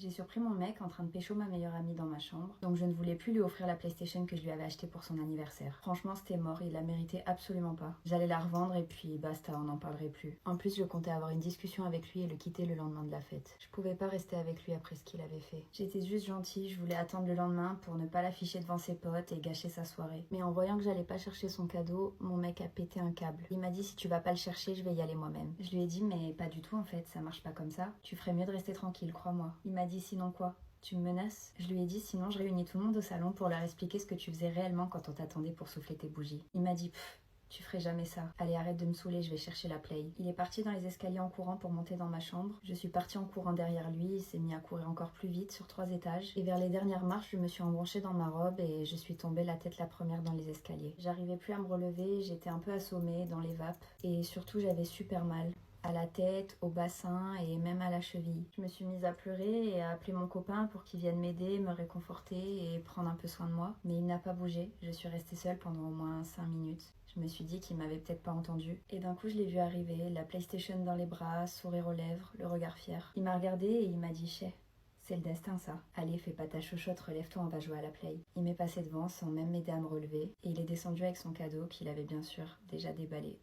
J'ai surpris mon mec en train de pécho ma meilleure amie dans ma chambre, donc je ne voulais plus lui offrir la PlayStation que je lui avais achetée pour son anniversaire. Franchement, c'était mort, il la méritait absolument pas. J'allais la revendre et puis basta, on n'en parlerait plus. En plus, je comptais avoir une discussion avec lui et le quitter le lendemain de la fête. Je pouvais pas rester avec lui après ce qu'il avait fait. J'étais juste gentille, je voulais attendre le lendemain pour ne pas l'afficher devant ses potes et gâcher sa soirée. Mais en voyant que j'allais pas chercher son cadeau, mon mec a pété un câble. Il m'a dit si tu vas pas le chercher, je vais y aller moi-même. Je lui ai dit mais pas du tout en fait, ça marche pas comme ça. Tu ferais mieux de rester tranquille, crois-moi. Il m'a dit sinon quoi? Tu me menaces? Je lui ai dit sinon je réunis tout le monde au salon pour leur expliquer ce que tu faisais réellement quand on t'attendait pour souffler tes bougies. Il m'a dit pfff, tu ferais jamais ça. Allez, arrête de me saouler, je vais chercher la play. Il est parti dans les escaliers en courant pour monter dans ma chambre. Je suis partie en courant derrière lui, il s'est mis à courir encore plus vite sur 3 étages. Et vers les dernières marches, je me suis embranchée dans ma robe et je suis tombée la tête la première dans les escaliers. J'arrivais plus à me relever, j'étais un peu assommée dans les vapes et surtout j'avais super mal. À la tête, au bassin et même à la cheville. Je me suis mise à pleurer et à appeler mon copain pour qu'il vienne m'aider, me réconforter et prendre un peu soin de moi. Mais il n'a pas bougé, je suis restée seule pendant au moins 5 minutes. Je me suis dit qu'il m'avait peut-être pas entendue. Et d'un coup, je l'ai vu arriver, la PlayStation dans les bras, sourire aux lèvres, le regard fier. Il m'a regardée et il m'a dit « Chais, c'est le destin ça. Allez, fais pas ta chochotte, relève-toi, on va jouer à la play. » Il m'est passé devant sans même m'aider à me relever et il est descendu avec son cadeau qu'il avait bien sûr déjà déballé.